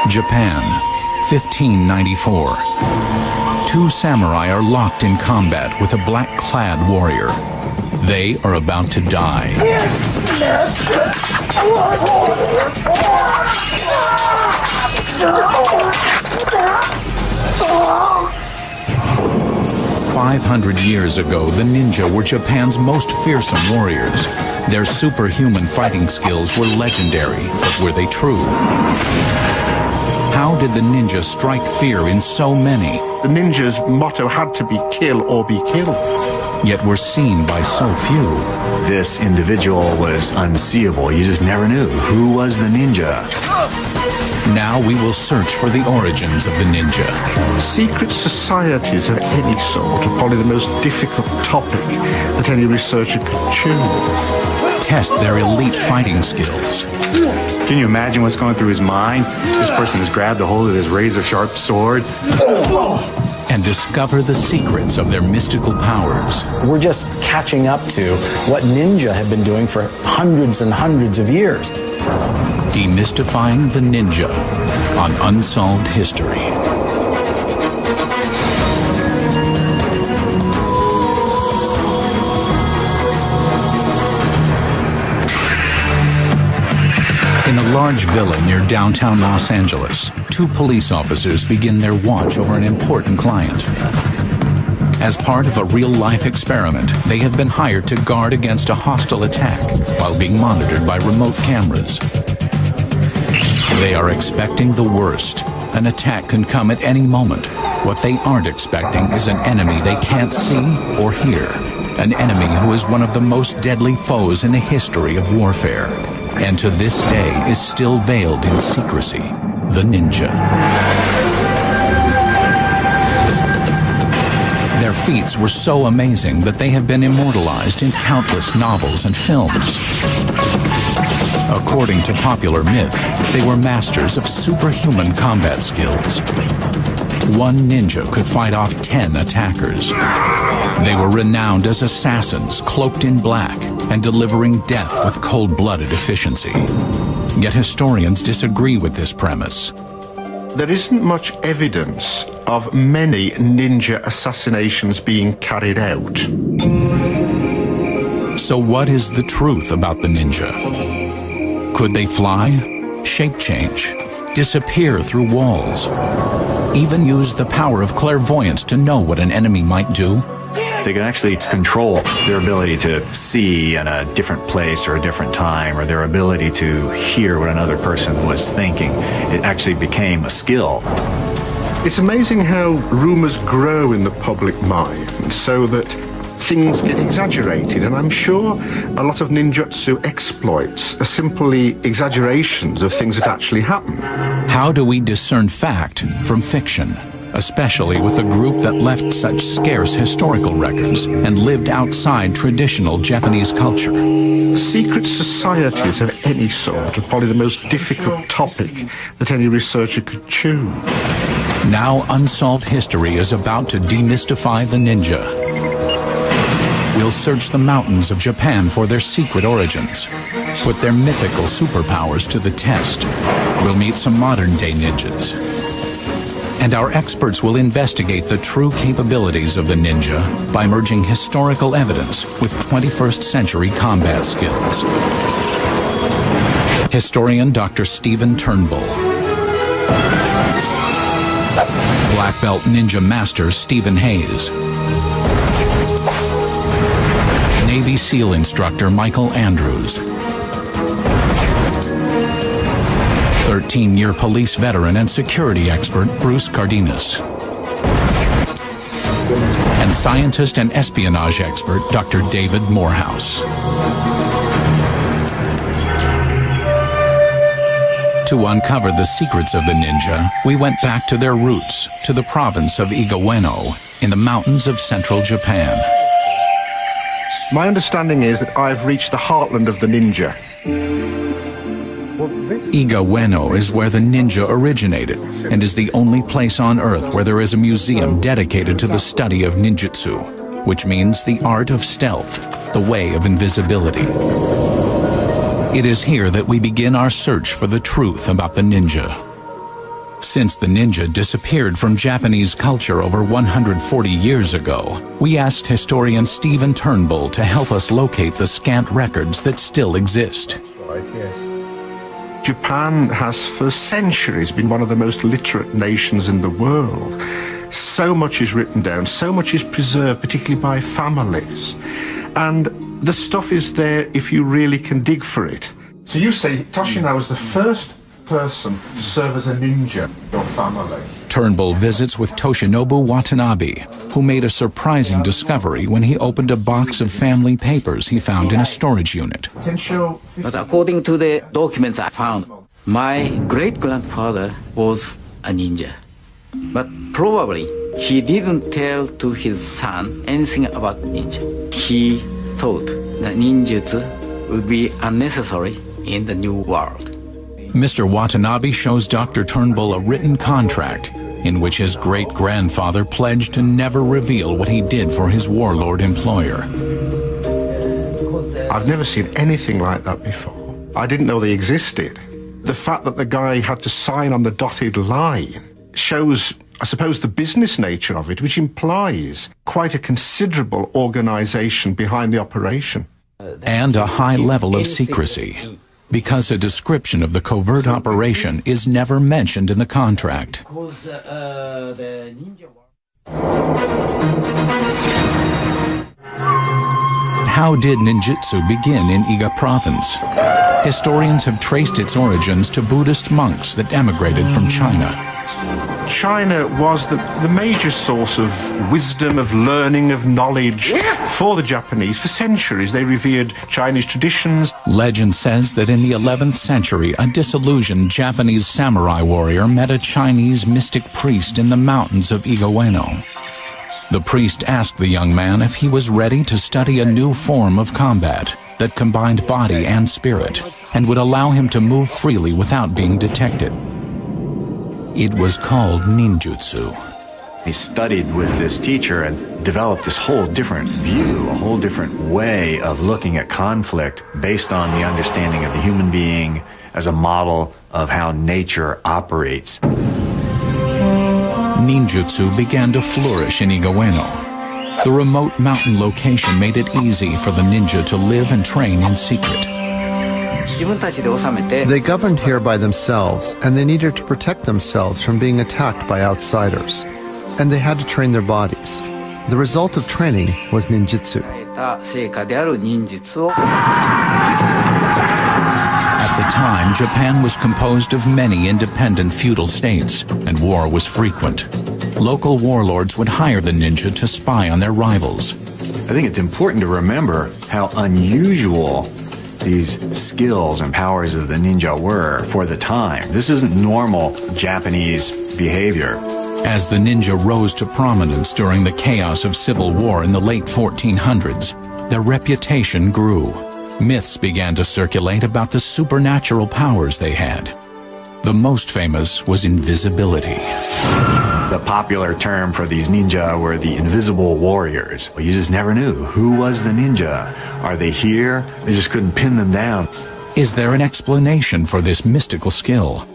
Japan, 1594. Two samurai are locked in combat with a black-clad warrior. They are about to die. 500 years ago, the ninja were Japan's most fearsome warriors. Their superhuman fighting skills were legendary, but were they true? How did the ninja strike fear in so many? The ninja's motto had to be kill or be killed. Yet were seen by so few. This individual was unseeable. You just never knew who was the ninja. Now we will search for the origins of the ninja. Secret societies of any sort are probably the most difficult topic that any researcher could choose. Test their elite fighting skills. Can you imagine what's going through his mind? This person has grabbed a hold of his razor-sharp sword. And discover the secrets of their mystical powers. We're just catching up to what ninja have been doing for hundreds and hundreds of years. Demystifying the ninja on Unsolved History. In a large villa near downtown Los Angeles, two police officers begin their watch over an important client. As part of a real-life experiment, they have been hired to guard against a hostile attack while being monitored by remote cameras. They are expecting the worst. An attack can come at any moment. What they aren't expecting is an enemy they can't see or hear. An enemy who is one of the most deadly foes in the history of warfare, and to this day is still veiled in secrecy: the ninja. Their feats were so amazing that they have been immortalized in countless novels and films. According to popular myth, they were masters of superhuman combat skills. One ninja could fight off 10 attackers. They were renowned as assassins, cloaked in black, and delivering death with cold-blooded efficiency. Yet historians disagree with this premise. There isn't much evidence of many ninja assassinations being carried out. So what is the truth about the ninja? Could they fly, shape change, disappear through walls, even use the power of clairvoyance to know what an enemy might do? They can actually control their ability to see in a different place or a different time, or their ability to hear what another person was thinking. It actually became a skill. It's amazing how rumors grow in the public mind so that things get exaggerated, and I'm sure a lot of ninjutsu exploits are simply exaggerations of things that actually happen. How do we discern fact from fiction, especially with a group that left such scarce historical records and lived outside traditional Japanese culture? Secret societies of any sort are probably the most difficult topic that any researcher could choose. Now Unsolved History is about to demystify the ninja. We'll search the mountains of Japan for their secret origins, put their mythical superpowers to the test. We'll meet some modern-day ninjas. And our experts will investigate the true capabilities of the ninja by merging historical evidence with 21st century combat skills. Historian Dr. Stephen Turnbull. Black Belt Ninja Master Stephen Hayes. Navy SEAL Instructor Michael Andrews. 13-year police veteran and security expert Bruce Cardenas. And scientist and espionage expert Dr. David Morehouse. To uncover the secrets of the ninja, we went back to their roots, to the province of Igaweno, in the mountains of central Japan. My understanding is that I've reached the heartland of the ninja. Iga Ueno is where the ninja originated and is the only place on Earth where there is a museum dedicated to the study of ninjutsu, which means the art of stealth, the way of invisibility. It is here that we begin our search for the truth about the ninja. Since the ninja disappeared from Japanese culture over 140 years ago, we asked historian Stephen Turnbull to help us locate the scant records that still exist. Japan has for centuries been one of the most literate nations in the world. So much is written down, so much is preserved, particularly by families. And the stuff is there if you really can dig for it. So you say Toshina was the first person to serve as a ninja in your family. Turnbull visits with Toshinobu Watanabe, who made a surprising discovery when he opened a box of family papers he found in a storage unit. But according to the documents I found, my great-grandfather was a ninja. But probably he didn't tell to his son anything about ninja. He thought that ninjutsu would be unnecessary in the new world. Mr. Watanabe shows Dr. Turnbull a written contract in which his great-grandfather pledged to never reveal what he did for his warlord employer. I've never seen anything like that before. I didn't know they existed. The fact that the guy had to sign on the dotted line shows, I suppose, the business nature of it, which implies quite a considerable organization behind the operation. And a high level of secrecy, because a description of the covert operation is never mentioned in the contract. How did ninjutsu begin in Iga province? Historians have traced its origins to Buddhist monks that emigrated from China. China was the major source of wisdom, of learning, of knowledge for the Japanese. For centuries, they revered Chinese traditions. Legend says that in the 11th century, a disillusioned Japanese samurai warrior met a Chinese mystic priest in the mountains of Iga Ueno. The priest asked the young man if he was ready to study a new form of combat that combined body and spirit and would allow him to move freely without being detected. It was called ninjutsu. He studied with this teacher and developed this whole different view, a whole different way of looking at conflict based on the understanding of the human being as a model of how nature operates. Ninjutsu began to flourish in Iga Ueno. The remote mountain location made it easy for the ninja to live and train in secret. They governed here by themselves, and they needed to protect themselves from being attacked by outsiders. And they had to train their bodies. The result of training was ninjutsu. At the time, Japan was composed of many independent feudal states, and war was frequent. Local warlords would hire the ninja to spy on their rivals. I think it's important to remember how unusual these skills and powers of the ninja were for the time. This isn't normal Japanese behavior. As the ninja rose to prominence during the chaos of civil war in the late 1400s, their reputation grew. Myths began to circulate about the supernatural powers they had. The most famous was invisibility. The popular term for these ninja were the invisible warriors. You just never knew who was the ninja. Are they here? They just couldn't pin them down. Is there an explanation for this mystical skill?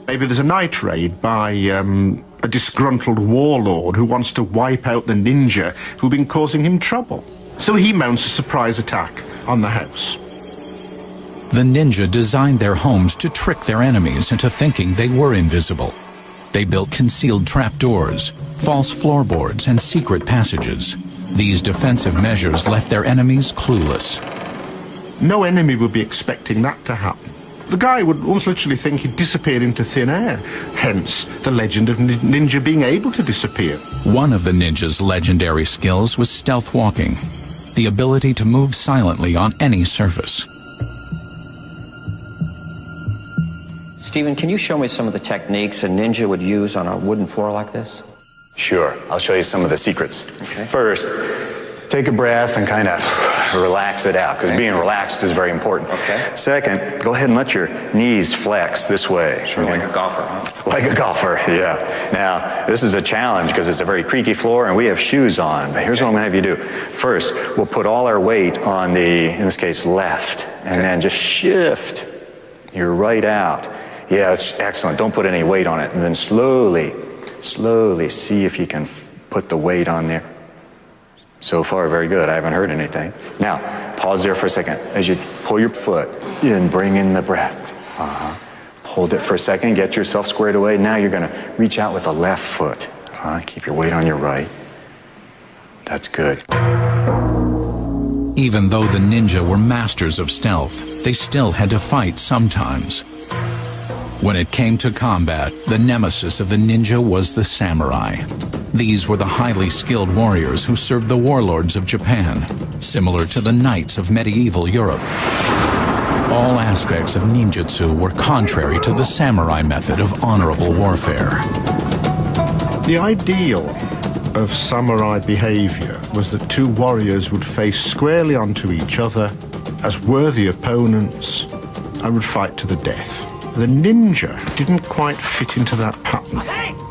Maybe there's a night raid by a disgruntled warlord who wants to wipe out the ninja who've been causing him trouble. So he mounts a surprise attack on the house. The ninja designed their homes to trick their enemies into thinking they were invisible. They built concealed trapdoors, false floorboards, and secret passages. These defensive measures left their enemies clueless. No enemy would be expecting that to happen. The guy would almost literally think he'd disappeared into thin air, hence the legend of ninja being able to disappear. One of the ninja's legendary skills was stealth walking, the ability to move silently on any surface. Stephen, can you show me some of the techniques a ninja would use on a wooden floor like this? Sure, I'll show you some of the secrets. Okay. First, take a breath and kind of Relax it out, because Okay. being relaxed is very important. Okay. Second, go ahead and let your knees flex this way. Sort of like a golfer, huh? Like a golfer, yeah. Now, this is a challenge because it's a very creaky floor and we have shoes on. But here's what I'm going to have you do. First, we'll put all our weight on the, in this case, left, and then just shift your right out. Yeah, it's excellent. Don't put any weight on it. And then slowly see if you can put the weight on there. So far, very good. I haven't heard anything. Now, pause there for a second. As you pull your foot in, bring in the breath. Hold it for a second, get yourself squared away. Now you're going to reach out with the left foot. Keep your weight on your right. That's good. Even though the ninja were masters of stealth, they still had to fight sometimes. When it came to combat, the nemesis of the ninja was the samurai. These were the highly skilled warriors who served the warlords of Japan, similar to the knights of medieval Europe. All aspects of ninjutsu were contrary to the samurai method of honorable warfare. The ideal of samurai behavior was that two warriors would face squarely onto each other as worthy opponents and would fight to the death. The ninja didn't quite fit into that pattern.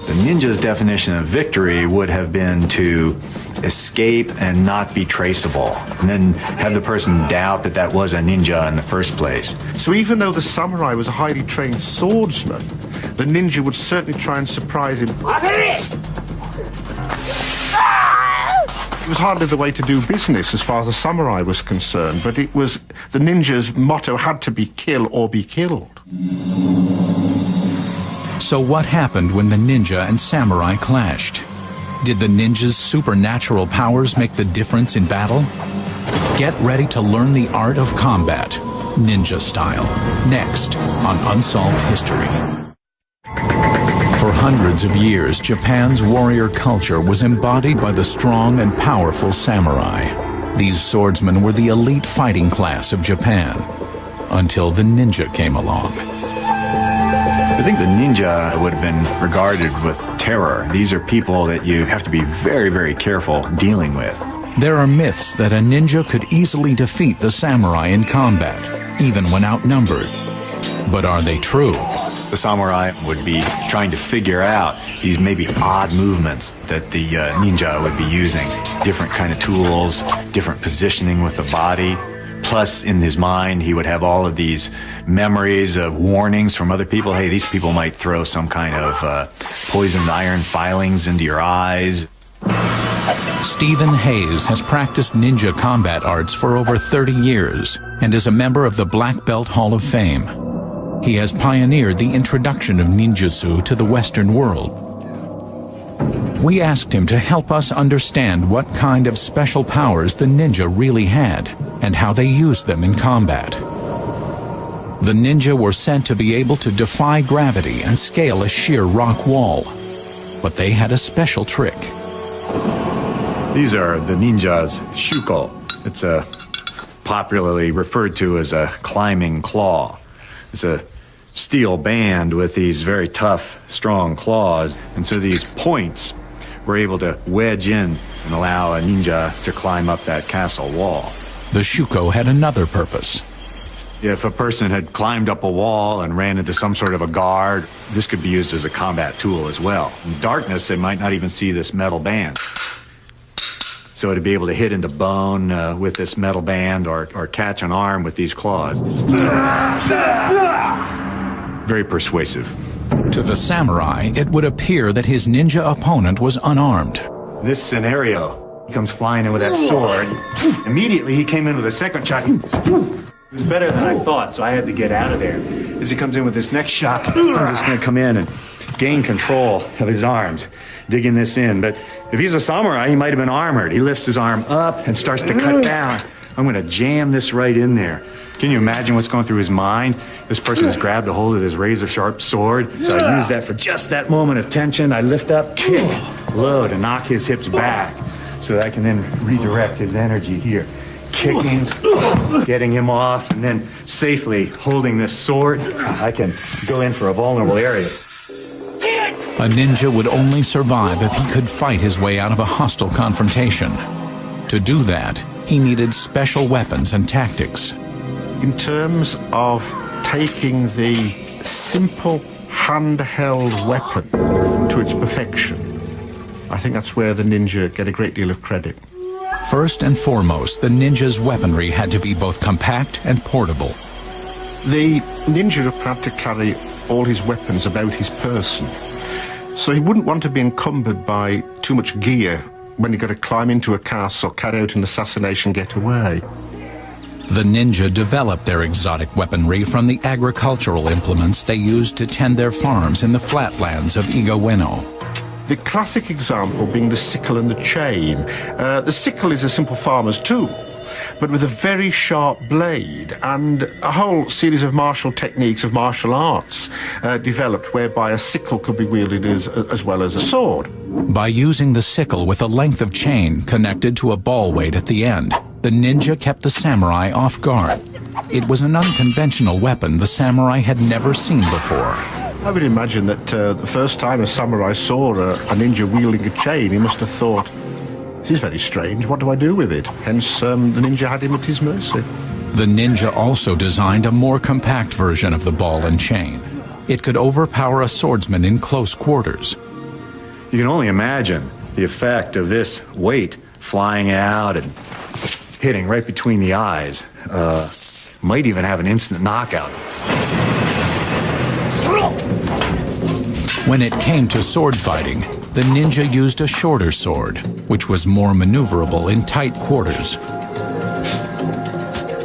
The ninja's definition of victory would have been to escape and not be traceable, and then have the person doubt that that was a ninja in the first place. So even though the samurai was a highly trained swordsman, the ninja would certainly try and surprise him. It was hardly the way to do business as far as the samurai was concerned, but it was the ninja's motto had to be kill or be killed. So what happened when the ninja and samurai clashed? Did the ninja's supernatural powers make the difference in battle? Get ready to learn the art of combat, ninja style, next on Unsolved History. For hundreds of years, Japan's warrior culture was embodied by the strong and powerful samurai. These swordsmen were the elite fighting class of Japan, until the ninja came along. I think the ninja would have been regarded with terror. These are people that you have to be very, very careful dealing with. There are myths that a ninja could easily defeat the samurai in combat, even when outnumbered. But are they true? The samurai would be trying to figure out these maybe odd movements that the ninja would be using. Different kind of tools, different positioning with the body. Plus, in his mind, he would have all of these memories of warnings from other people. Hey, these people might throw some kind of poisoned iron filings into your eyes. Stephen Hayes has practiced ninja combat arts for over 30 years and is a member of the Black Belt Hall of Fame. He has pioneered the introduction of ninjutsu to the Western world. We asked him to help us understand what kind of special powers the ninja really had and how they used them in combat. The ninja were said to be able to defy gravity and scale a sheer rock wall, but they had a special trick. These are the ninja's shuko. It's popularly referred to as a climbing claw. It's a steel band with these very tough, strong claws, and so these points were able to wedge in and allow a ninja to climb up that castle wall. The shuko had another purpose. If a person had climbed up a wall and ran into some sort of a guard, this could be used as a combat tool as well. In darkness, they might not even see this metal band. So to be able to hit into bone with this metal band or catch an arm with these claws. Very persuasive. To the samurai, it would appear that his ninja opponent was unarmed. This scenario, he comes flying in with that sword. Immediately, he came in with a second shot. It was better than I thought, so I had to get out of there. As he comes in with this next shot, I'm just going to come in and gain control of his arms, digging this in. But if he's a samurai, he might have been armored. He lifts his arm up and starts to cut down. I'm going to jam this right in there. Can you imagine what's going through his mind? This person has grabbed a hold of his razor-sharp sword. So I use that for just that moment of tension. I lift up, kick, low to knock his hips back so that I can then redirect his energy here. Kicking, getting him off, and then safely holding this sword, I can go in for a vulnerable area. A ninja would only survive if he could fight his way out of a hostile confrontation. To do that, he needed special weapons and tactics. In terms of taking the simple handheld weapon to its perfection, I think that's where the ninja get a great deal of credit. First and foremost, the ninja's weaponry had to be both compact and portable. The ninja had to carry all his weapons about his person, so he wouldn't want to be encumbered by too much gear when he got to climb into a castle, carry out an assassination getaway. The ninja developed their exotic weaponry from the agricultural implements they used to tend their farms in the flatlands of Igaweno. The classic example being the sickle and the chain. The sickle is a simple farmer's tool, but with a very sharp blade, and a whole series of martial techniques of martial arts developed whereby a sickle could be wielded as well as a sword. By using the sickle with a length of chain connected to a ball weight at the end, the ninja kept the samurai off guard. It was an unconventional weapon the samurai had never seen before. I would imagine that the first time a samurai saw a ninja wielding a chain, he must have thought, "This is very strange, what do I do with it?" Hence, the ninja had him at his mercy. The ninja also designed a more compact version of the ball and chain. It could overpower a swordsman in close quarters. You can only imagine the effect of this weight flying out and hitting right between the eyes. Might even have an instant knockout. When it came to sword fighting, the ninja used a shorter sword, which was more maneuverable in tight quarters.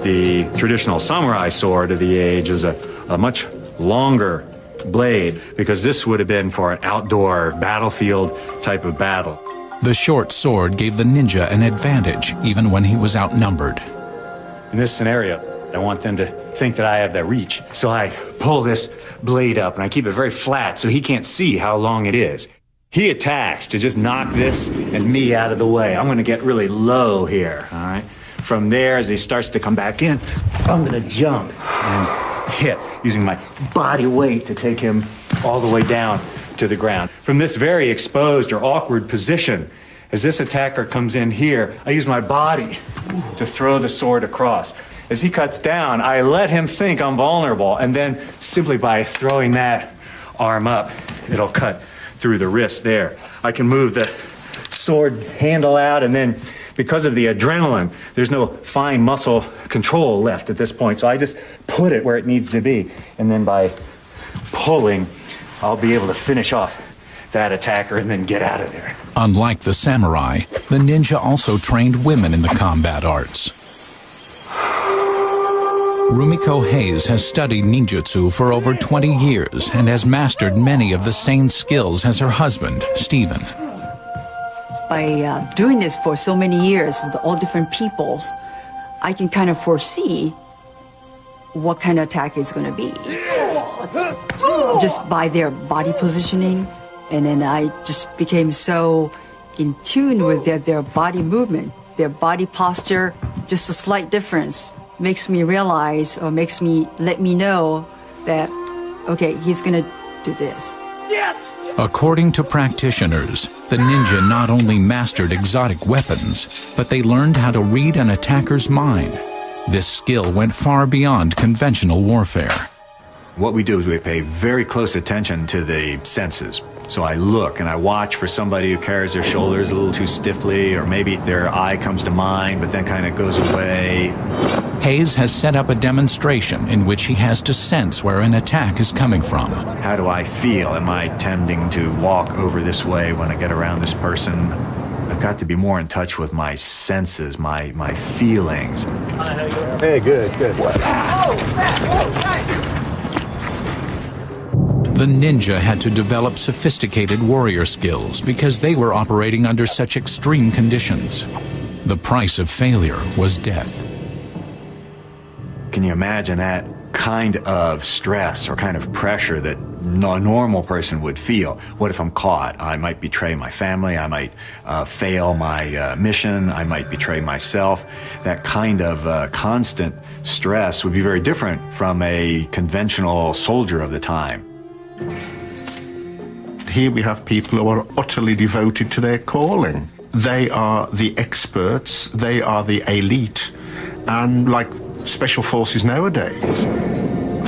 The traditional samurai sword of the age is a much longer blade, because this would have been for an outdoor battlefield type of battle. The short sword gave the ninja an advantage, even when he was outnumbered. In this scenario, I want them to think that I have that reach. So I pull this blade up and I keep it very flat so he can't see how long it is. He attacks to just knock this and me out of the way. I'm gonna get really low here, all right? From there, as he starts to come back in, I'm gonna jump and hit, using my body weight to take him all the way down to the ground. From this very exposed or awkward position, as this attacker comes in here, I use my body to throw the sword across. As he cuts down, I let him think I'm vulnerable, and then simply by throwing that arm up, it'll cut through the wrist there. I can move the sword handle out, and then because of the adrenaline, there's no fine muscle control left at this point, so I just put it where it needs to be, and then by pulling, I'll be able to finish off that attacker and then get out of there. Unlike the samurai, the ninja also trained women in the combat arts. Rumiko Hayes has studied ninjutsu for over 20 years and has mastered many of the same skills as her husband, Stephen. By doing this for so many years with all different peoples, I can kind of foresee what kind of attack it's going to be. Just by their body positioning, and then I just became so in tune with their body movement, their body posture. Just a slight difference makes me realize, or let me know that, okay, he's gonna do this. Yes! According to practitioners, the ninja not only mastered exotic weapons, but they learned how to read an attacker's mind. This skill went far beyond conventional warfare. What we do is we pay very close attention to the senses. So I look and I watch for somebody who carries their shoulders a little too stiffly, or maybe their eye comes to mind but then kind of goes away. Hayes has set up a demonstration in which he has to sense where an attack is coming from. How do I feel? Am I tending to walk over this way when I get around this person? I've got to be more in touch with my senses, my feelings. Hey, good. The ninja had to develop sophisticated warrior skills because they were operating under such extreme conditions. The price of failure was death. Can you imagine that kind of stress or kind of pressure that a normal person would feel? What if I'm caught? I might betray my family, I might fail my mission, I might betray myself. That kind of constant stress would be very different from a conventional soldier of the time. Here we have people who are utterly devoted to their calling. they are the experts, they are the elite, and like special forces nowadays,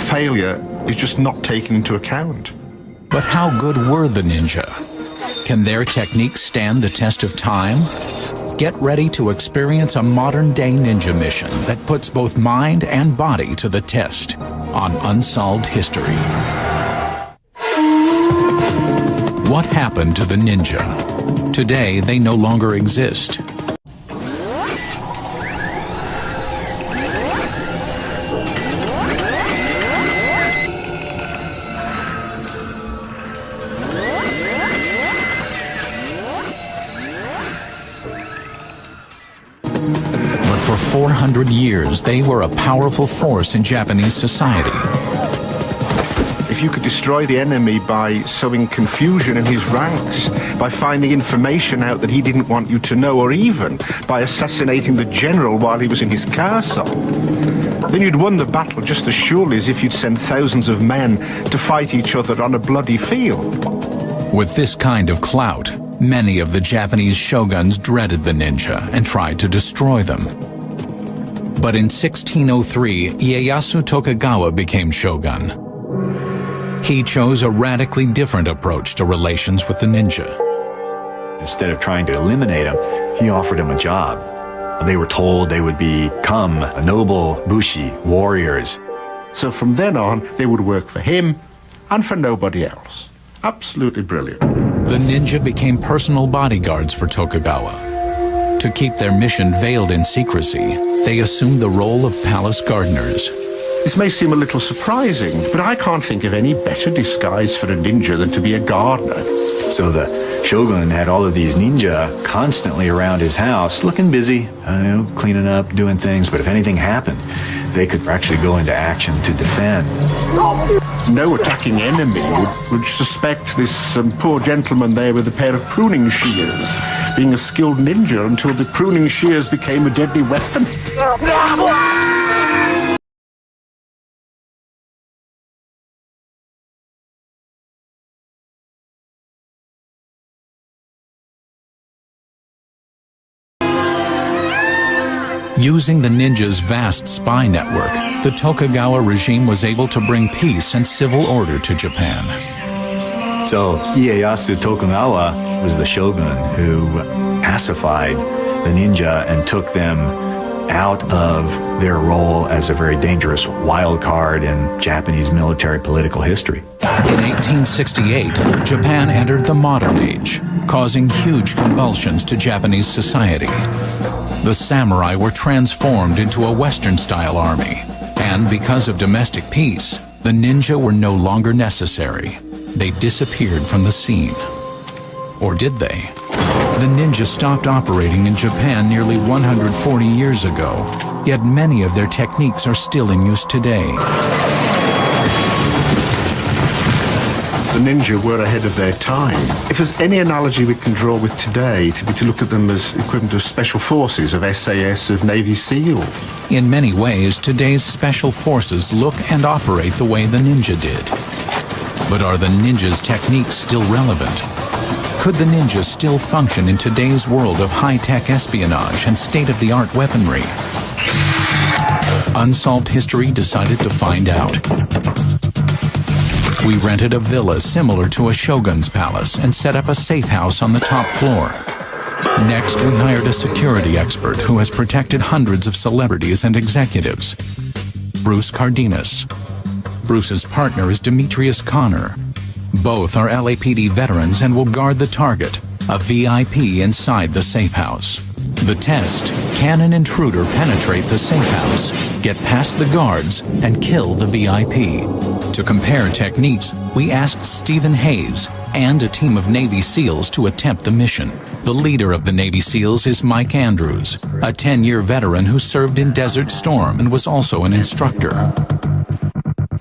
failure is just not taken into account. But how good were the ninja? Can their techniques stand the test of time? Get ready to experience a modern-day ninja mission that puts both mind and body to the test on Unsolved History. What happened to the ninja? Today, they no longer exist. For 400 years, they were a powerful force in Japanese society. If you could destroy the enemy by sowing confusion in his ranks, by finding information out that he didn't want you to know, or even by assassinating the general while he was in his castle, then you'd won the battle just as surely as if you'd sent thousands of men to fight each other on a bloody field. With this kind of clout, many of the Japanese shoguns dreaded the ninja and tried to destroy them. But in 1603, Ieyasu Tokugawa became shogun. He chose a radically different approach to relations with the ninja. Instead of trying to eliminate him, he offered him a job. They were told they would become noble bushi, warriors. So from then on, they would work for him and for nobody else. Absolutely brilliant. The ninja became personal bodyguards for Tokugawa. To keep their mission veiled in secrecy, they assumed the role of palace gardeners. This may seem a little surprising, but I can't think of any better disguise for a ninja than to be a gardener. So the shogun had all of these ninja constantly around his house, looking busy, cleaning up, doing things, but if anything happened, they could actually go into action to defend. No attacking enemy would suspect this poor gentleman there with a pair of pruning shears being a skilled ninja until the pruning shears became a deadly weapon. Using the ninja's vast spy network, the Tokugawa regime was able to bring peace and civil order to Japan. So Ieyasu Tokugawa was the shogun who pacified the ninja and took them out of their role as a very dangerous wild card in Japanese military political history. In 1868, Japan entered the modern age, causing huge convulsions to Japanese society. The samurai were transformed into a Western-style army, and because of domestic peace, the ninja were no longer necessary. They disappeared from the scene. Or did they? The ninja stopped operating in Japan nearly 140 years ago, yet many of their techniques are still in use today. The ninja were ahead of their time. If there's any analogy we can draw with today, to be to look at them as equivalent of special forces, of SAS, of Navy SEAL. In many ways, today's special forces look and operate the way the ninja did. But are the ninja's techniques still relevant? Could the ninja still function in today's world of high-tech espionage and state-of-the-art weaponry? Unsolved History decided to find out. We rented a villa similar to a shogun's palace and set up a safe house on the top floor. Next, we hired a security expert who has protected hundreds of celebrities and executives. Bruce Cardenas. Bruce's partner is Demetrius Connor. Both are LAPD veterans and will guard the target, a VIP inside the safe house. The test: can an intruder penetrate the safe house, get past the guards, and kill the VIP? To compare techniques, we asked Stephen Hayes and a team of Navy SEALs to attempt the mission. The leader of the Navy SEALs is Mike Andrews, a 10-year veteran who served in Desert Storm and was also an instructor.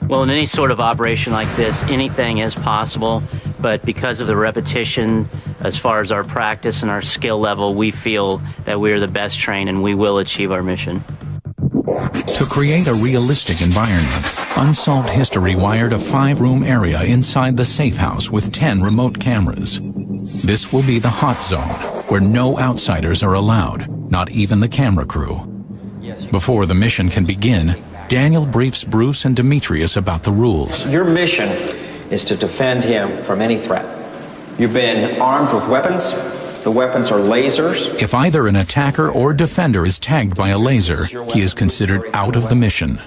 Well, in any sort of operation like this, anything is possible, but because of the repetition, as far as our practice and our skill level, we feel that we are the best trained and we will achieve our mission. To create a realistic environment, Unsolved History wired a 5-room area inside the safe house with 10 remote cameras. This will be the hot zone, where no outsiders are allowed, not even the camera crew. Before the mission can begin, Daniel briefs Bruce and Demetrius about the rules. Your mission is to defend him from any threat. You've been armed with weapons. The weapons are lasers. If either an attacker or defender is tagged by a laser, he is considered out of the mission.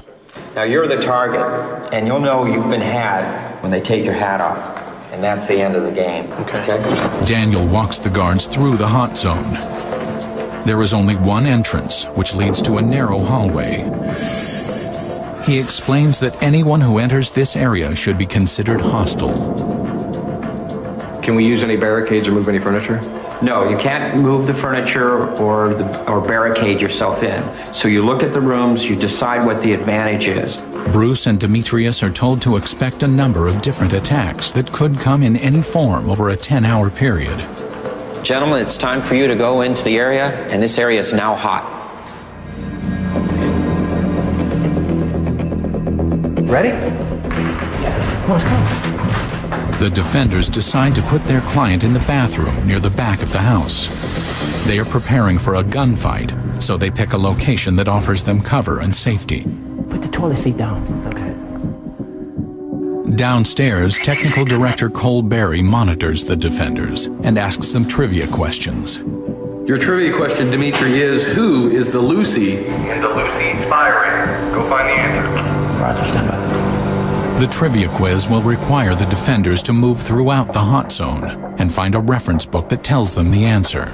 Now you're the target, and you'll know you've been had when they take your hat off. And that's the end of the game. Okay? Daniel walks the guards through the hot zone. There is only one entrance, which leads to a narrow hallway. He explains that anyone who enters this area should be considered hostile. Can we use any barricades or move any furniture? No, you can't move the furniture or barricade yourself in. So you look at the rooms, you decide what the advantage is. Bruce and Demetrius are told to expect a number of different attacks that could come in any form over a 10-hour period. Gentlemen, it's time for you to go into the area, and this area is now hot. Ready? Yeah. Let's go. The defenders decide to put their client in the bathroom near the back of the house. They are preparing for a gunfight, so they pick a location that offers them cover and safety. Put the toilet seat down. Okay. Downstairs, Technical Director Cole Berry monitors the defenders and asks them trivia questions. Your trivia question, Dimitri, is who is the Lucy in the Lucy spy ring? Go find the answer. Roger, stand by. The trivia quiz will require the defenders to move throughout the hot zone and find a reference book that tells them the answer.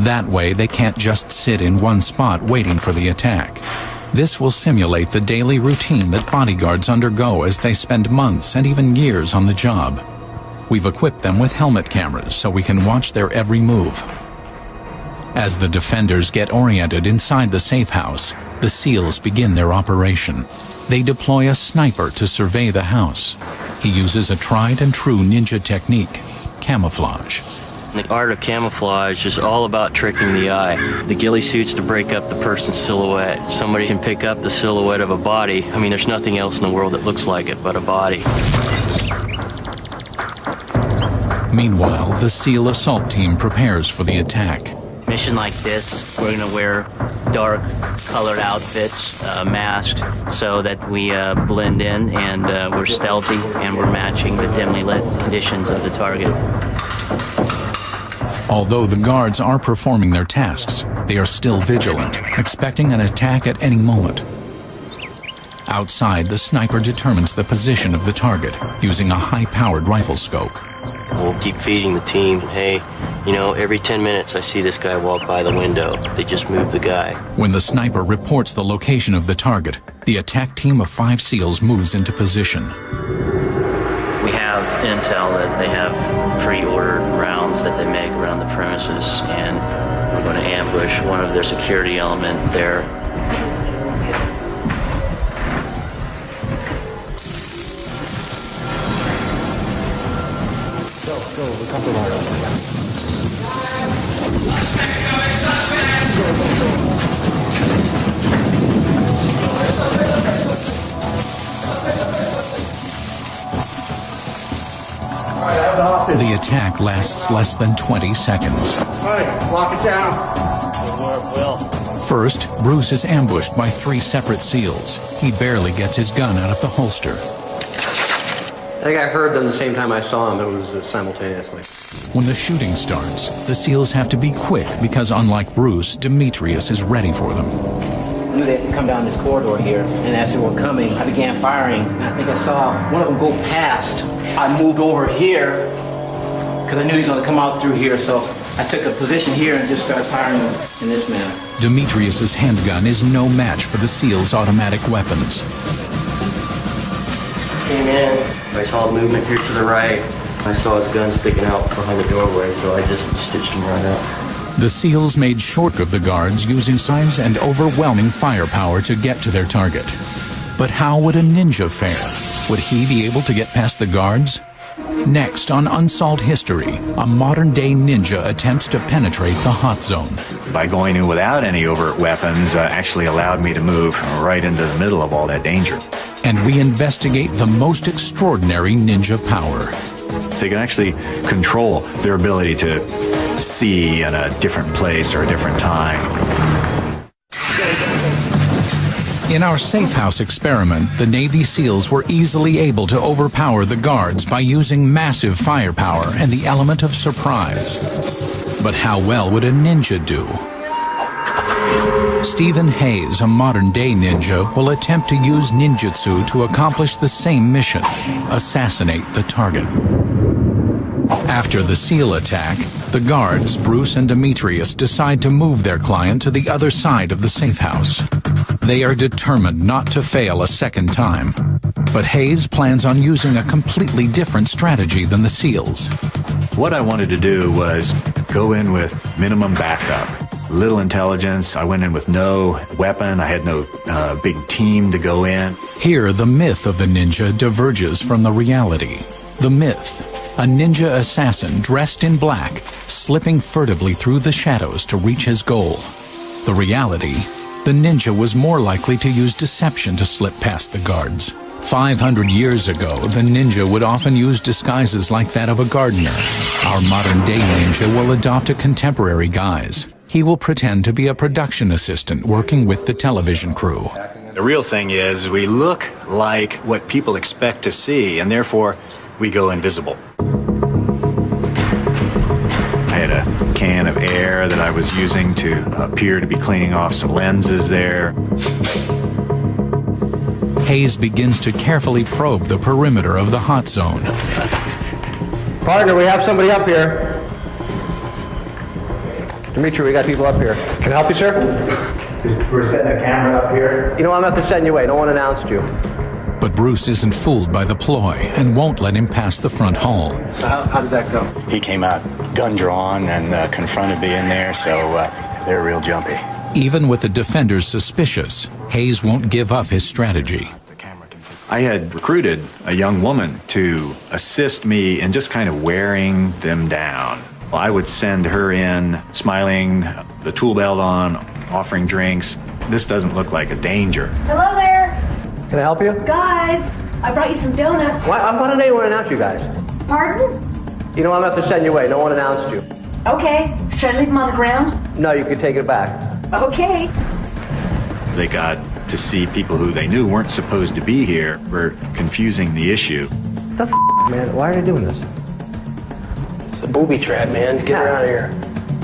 That way, they can't just sit in one spot waiting for the attack. This will simulate the daily routine that bodyguards undergo as they spend months and even years on the job. We've equipped them with helmet cameras so we can watch their every move. As the defenders get oriented inside the safe house, the SEALs begin their operation. They deploy a sniper to survey the house. He uses a tried and true ninja technique, camouflage. The art of camouflage is all about tricking the eye. The ghillie suit's to break up the person's silhouette. Somebody can pick up the silhouette of a body. I mean, there's nothing else in the world that looks like it but a body. Meanwhile, the SEAL assault team prepares for the attack. Mission like this, we're going to wear dark colored outfits, masked, so that we blend in and we're stealthy and we're matching the dimly lit conditions of the target. Although the guards are performing their tasks, they are still vigilant, expecting an attack at any moment. Outside, the sniper determines the position of the target using a high-powered rifle scope. We'll keep feeding the team, hey, you know, every 10 minutes I see this guy walk by the window. They just moved the guy. When the sniper reports the location of the target, the attack team of 5 SEALs moves into position. We have intel that they have pre-ordered rounds that they make around the premises, and we're going to ambush one of their security element there. Go, we come to right. The attack lasts less than 20 seconds. All right, lock it down. First, Bruce is ambushed by 3 separate SEALs. He barely gets his gun out of the holster. I think I heard them the same time I saw them. It was simultaneously. When the shooting starts, the SEALs have to be quick because, unlike Bruce, Demetrius is ready for them. I knew they had to come down this corridor here, and as they were coming, I began firing. I think I saw one of them go past. I moved over here because I knew he was going to come out through here, so I took a position here and just started firing in this manner. Demetrius's handgun is no match for the SEALs' automatic weapons. Came in, I saw movement here to the right. I saw his gun sticking out behind the doorway, so I just stitched him right up. The SEALs made short of the guards using signs and overwhelming firepower to get to their target. But how would a ninja fare? Would he be able to get past the guards? Next on Unsolved History, a modern-day ninja attempts to penetrate the hot zone. By going in without any overt weapons actually allowed me to move right into the middle of all that danger. And we investigate the most extraordinary ninja power. They can actually control their ability to see in a different place or a different time. In our safe house experiment, the Navy SEALs were easily able to overpower the guards by using massive firepower and the element of surprise. But how well would a ninja do? Stephen Hayes, a modern-day ninja, will attempt to use ninjutsu to accomplish the same mission: assassinate the target. After the SEAL attack, the guards, Bruce and Demetrius, decide to move their client to the other side of the safe house. They are determined not to fail a second time. But Hayes plans on using a completely different strategy than the SEALs. What I wanted to do was go in with minimum backup. Little intelligence. I went in with no weapon. I had no big team to go in. Here, the myth of the ninja diverges from the reality. The myth: a ninja assassin dressed in black, slipping furtively through the shadows to reach his goal. The reality: the ninja was more likely to use deception to slip past the guards. 500 years ago, the ninja would often use disguises like that of a gardener. Our modern-day ninja will adopt a contemporary guise. He will pretend to be a production assistant working with the television crew. The real thing is we look like what people expect to see, and therefore we go invisible. I had a can of air that I was using to appear to be cleaning off some lenses there. Hayes begins to carefully probe the perimeter of the hot zone. Partner, we have somebody up here. Dimitri, we got people up here. Can I help you, sir? We're setting a camera up here. You know, I'm not to send you away. No one announced you. But Bruce isn't fooled by the ploy and won't let him pass the front hall. So how did that go? He came out gun drawn and confronted me in there, so they're real jumpy. Even with the defenders suspicious, Hayes won't give up his strategy. I had recruited a young woman to assist me in just kind of wearing them down. I would send her in, smiling, the tool belt on, offering drinks. This doesn't look like a danger. Hello there. Can I help you? Guys, I brought you some donuts. Why didn't anyone announce you guys? Pardon? You know, I'm not to send you away. No one announced you. Okay. Should I leave them on the ground? No, you can take it back. Okay. They got to see people who they knew weren't supposed to be here. Were confusing the issue. What the man? Why are they doing this? It's a booby trap, man. Get her out of here.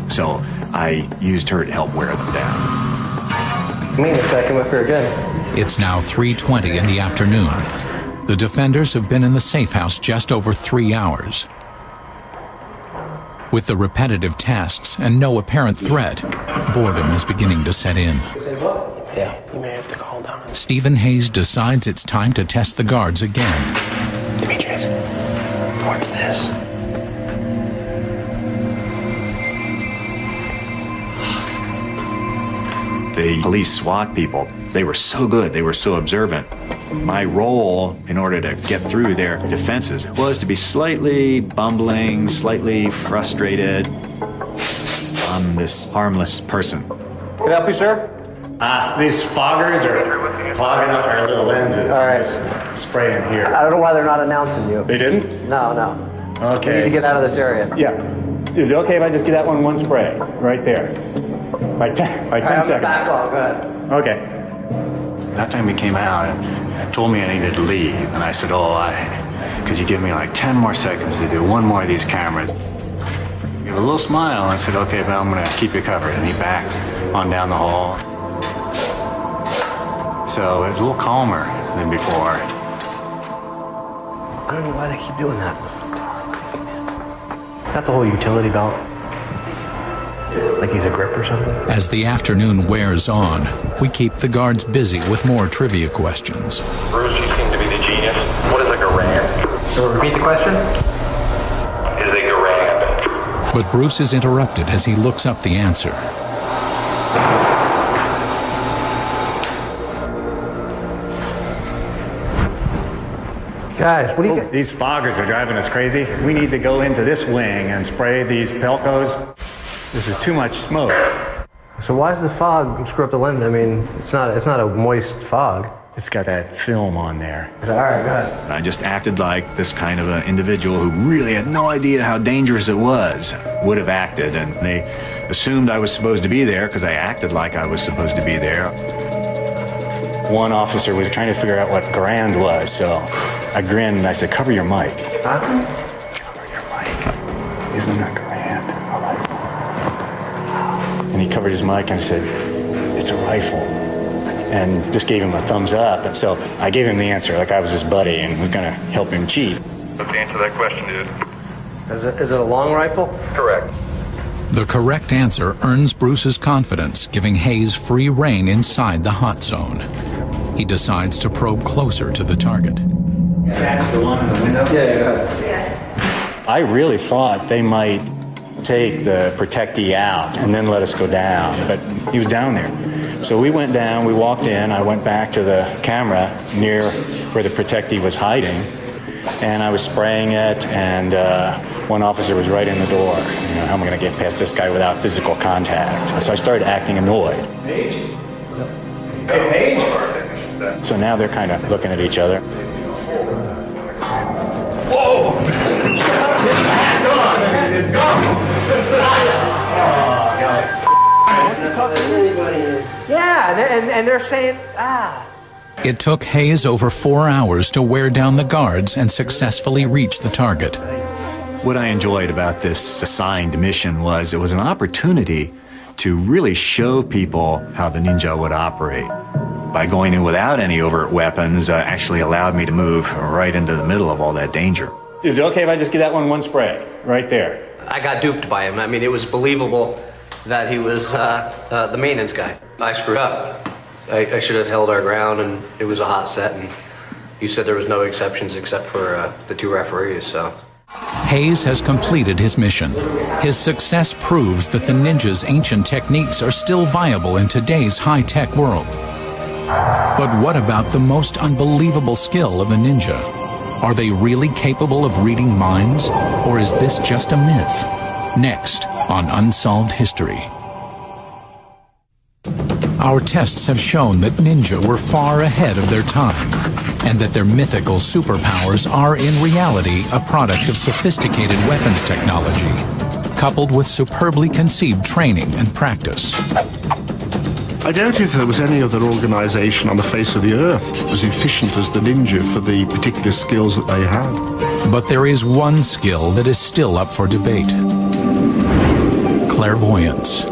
So I used her to help wear them down. I mean, if I come up here again. It's now 3:20 in the afternoon. The defenders have been in the safe house just over 3 hours. With the repetitive tasks and no apparent threat, boredom is beginning to set in. Yeah, you may have to call down. Stephen Hayes decides it's time to test the guards again. Demetrius, what's this? The police SWAT people, they were so good, they were so observant. My role, in order to get through their defenses, was to be slightly bumbling, slightly frustrated. I'm this harmless person. Can I help you, sir? These foggers are clogging up our little lenses. All right. Just spraying here. I don't know why they're not announcing you. They didn't? No. Okay. You need to get out of this area. Yeah. Is it okay if I just get that one spray right there? By 10 seconds. Backlog, go ahead. Okay. That time he came out and told me I needed to leave. And I said, could you give me like 10 more seconds to do one more of these cameras? He gave a little smile and I said, okay, but I'm going to keep you covered. And he backed on down the hall. So it was a little calmer than before. I don't know why they keep doing that. Got the whole utility belt. Like he's a grip or something? As the afternoon wears on, we keep the guards busy with more trivia questions. Bruce, you seem to be the genius. What is a garand? So repeat the question? Is a garand? But Bruce is interrupted as he looks up the answer. Guys, what do you These foggers are driving us crazy. We need to go into this wing and spray these Pelcos. This is too much smoke. So why does the fog screw up the lens? I mean, it's not a moist fog. It's got that film on there. All right, go ahead. I just acted like this kind of an individual who really had no idea how dangerous it was would have acted, and they assumed I was supposed to be there because I acted like I was supposed to be there. One officer was trying to figure out what grand was, so I grinned and I said, "Cover your mic." Huh? Cover your mic. Isn't that grand? A rifle. And he covered his mic and I said, "It's a rifle." And just gave him a thumbs up. And so I gave him the answer like I was his buddy and was going to help him cheat. Let's answer that question, dude. Is it a long rifle? Correct. The correct answer earns Bruce's confidence, giving Hayes free rein inside the hot zone. He decides to probe closer to the target. That's the one in the window? Yeah, go ahead. I really thought they might take the protectee out and then let us go down, but he was down there. So we went down, we walked in, I went back to the camera near where the protectee was hiding, and I was spraying it, and one officer was right in the door. You know, how am I going to get past this guy without physical contact? So I started acting annoyed. Hey, Paige. So now they're kind of looking at each other. Whoa! It's gone! Yeah, and they're saying, It took Hayes over 4 hours to wear down the guards and successfully reach the target. What I enjoyed about this assigned mission was it was an opportunity to really show people how the ninja would operate. By going in without any overt weapons actually allowed me to move right into the middle of all that danger. Is it okay if I just give that one spray right there? I got duped by him. I mean, it was believable that he was the maintenance guy. I screwed up. I should have held our ground, and it was a hot set, and you said there was no exceptions except for the 2 referees, so. Hayes has completed his mission. His success proves that the ninja's ancient techniques are still viable in today's high-tech world. But what about the most unbelievable skill of a ninja? Are they really capable of reading minds, or is this just a myth? Next on Unsolved History. Our tests have shown that ninja were far ahead of their time, and that their mythical superpowers are in reality a product of sophisticated weapons technology, coupled with superbly conceived training and practice. I doubt if there was any other organization on the face of the earth as efficient as the ninja for the particular skills that they had. But there is one skill that is still up for debate: clairvoyance.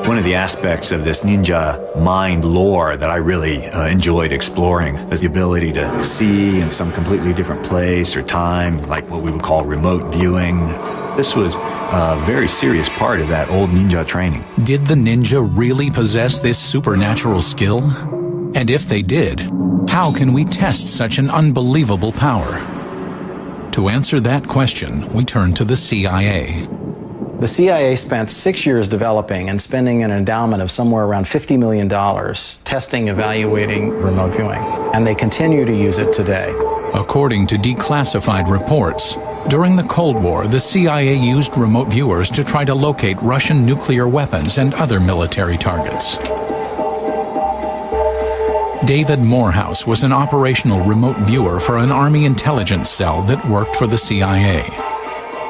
One of the aspects of this ninja mind lore that I really enjoyed exploring is the ability to see in some completely different place or time, like what we would call remote viewing. This was a very serious part of that old ninja training. Did the ninja really possess this supernatural skill? And if they did, how can we test such an unbelievable power? To answer that question, we turn to the CIA. The CIA spent 6 years developing and spending an endowment of somewhere around $50 million testing, evaluating remote viewing, and they continue to use it today. According to declassified reports, during the Cold War, the CIA used remote viewers to try to locate Russian nuclear weapons and other military targets. David Morehouse was an operational remote viewer for an Army intelligence cell that worked for the CIA.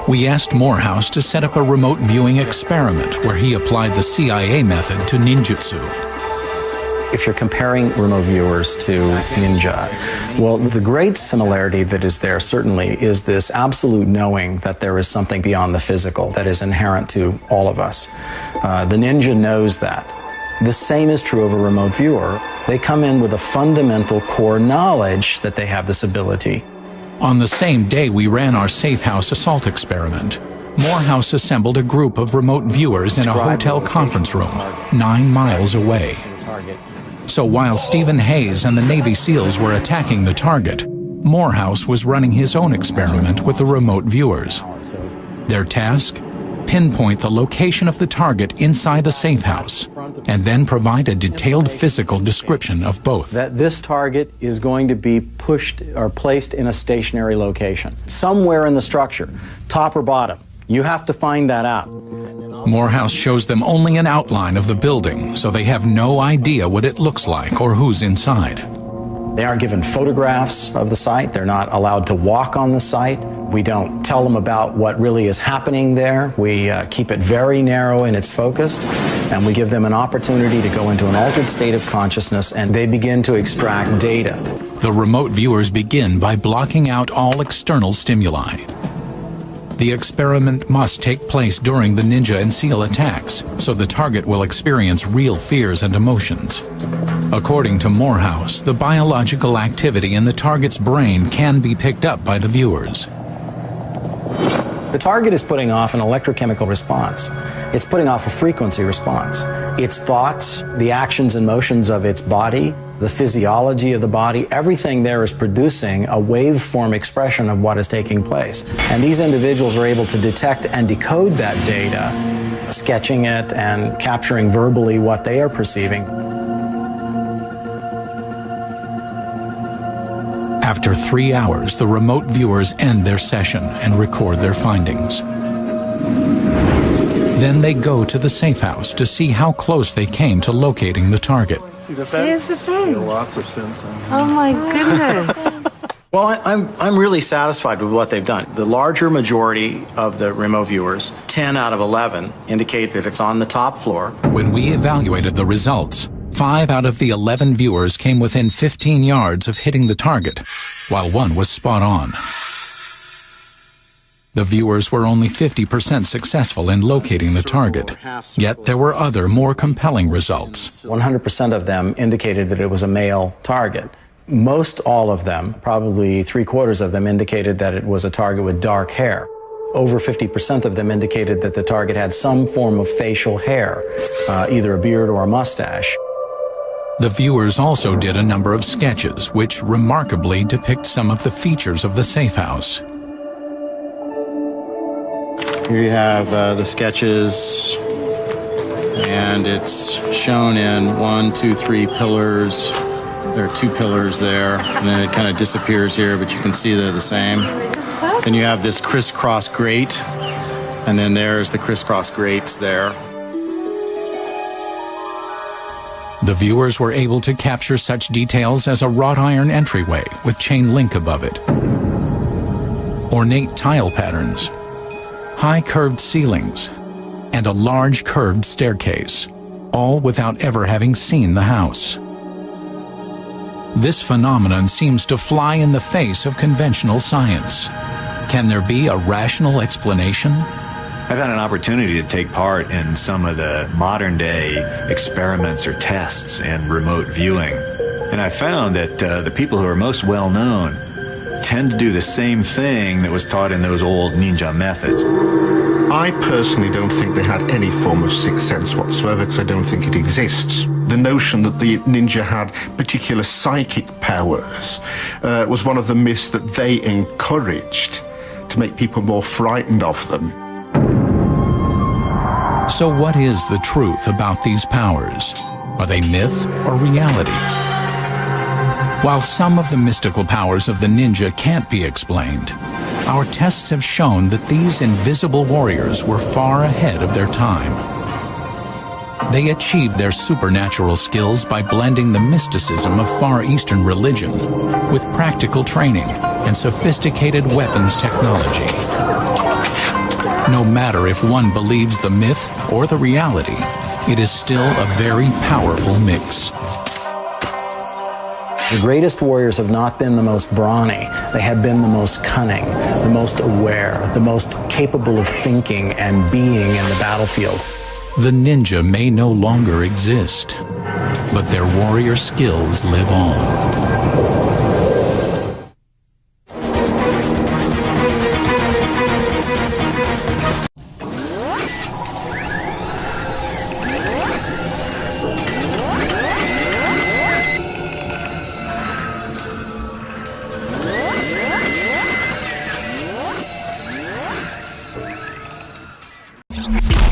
We asked Morehouse to set up a remote viewing experiment where he applied the CIA method to ninjutsu. If you're comparing remote viewers to ninja, well, the great similarity that is there certainly is this absolute knowing that there is something beyond the physical that is inherent to all of us. The ninja knows that. The same is true of a remote viewer. They come in with a fundamental core knowledge that they have this ability. On the same day we ran our safe house assault experiment, Morehouse assembled a group of remote viewers in a hotel conference room 9 miles away. So while Stephen Hayes and the Navy SEALs were attacking the target, Morehouse was running his own experiment with the remote viewers. Their task? Pinpoint the location of the target inside the safe house, and then provide a detailed physical description of both. That this target is going to be pushed or placed in a stationary location, somewhere in the structure, top or bottom. You have to find that out. Morehouse shows them only an outline of the building, so they have no idea what it looks like or who's inside. They aren't given photographs of the site. They're not allowed to walk on the site. We don't tell them about what really is happening there. We keep it very narrow in its focus, and we give them an opportunity to go into an altered state of consciousness, and they begin to extract data. The remote viewers begin by blocking out all external stimuli. The experiment must take place during the Ninja and SEAL attacks, so the target will experience real fears and emotions. According to Morehouse, the biological activity in the target's brain can be picked up by the viewers. The target is putting off an electrochemical response. It's putting off a frequency response. Its thoughts, the actions and motions of its body, the physiology of the body, everything there is producing a waveform expression of what is taking place. And these individuals are able to detect and decode that data, sketching it and capturing verbally what they are perceiving. After 3 hours, the remote viewers end their session and record their findings. Then they go to the safe house to see how close they came to locating the target. Here's the fence. There are lots of fence. Oh my goodness. Well, I'm really satisfied with what they've done. The larger majority of the remote viewers, 10 out of 11, indicate that it's on the top floor. When we evaluated the results, 5 out of the 11 viewers came within 15 yards of hitting the target, while 1 was spot on. The viewers were only 50% successful in locating the target, yet there were other more compelling results. 100% of them indicated that it was a male target. Most all of them, probably 3/4 of them, indicated that it was a target with dark hair. Over 50% of them indicated that the target had some form of facial hair, either a beard or a mustache. The viewers also did a number of sketches, which remarkably depict some of the features of the safe house. Here you have the sketches, and it's shown in 1, 2, 3 pillars. There are 2 pillars there, and then it kind of disappears here, but you can see they're the same. Then you have this crisscross grate, and then there's the crisscross grates there. The viewers were able to capture such details as a wrought iron entryway with chain link above it, ornate tile patterns, high curved ceilings, and a large curved staircase, all without ever having seen the house. This phenomenon seems to fly in the face of conventional science. Can there be a rational explanation? I've had an opportunity to take part in some of the modern day experiments or tests in remote viewing, and I found that the people who are most well known tend to do the same thing that was taught in those old ninja methods. I personally don't think they had any form of sixth sense whatsoever, because I don't think it exists. The notion that the ninja had particular psychic powers was one of the myths that they encouraged to make people more frightened of them. So what is the truth about these powers? Are they myth or reality? While some of the mystical powers of the ninja can't be explained, our tests have shown that these invisible warriors were far ahead of their time. They achieved their supernatural skills by blending the mysticism of Far Eastern religion with practical training and sophisticated weapons technology. No matter if one believes the myth or the reality, it is still a very powerful mix. The greatest warriors have not been the most brawny. They have been the most cunning, the most aware, the most capable of thinking and being in the battlefield. The ninja may no longer exist, but their warrior skills live on. You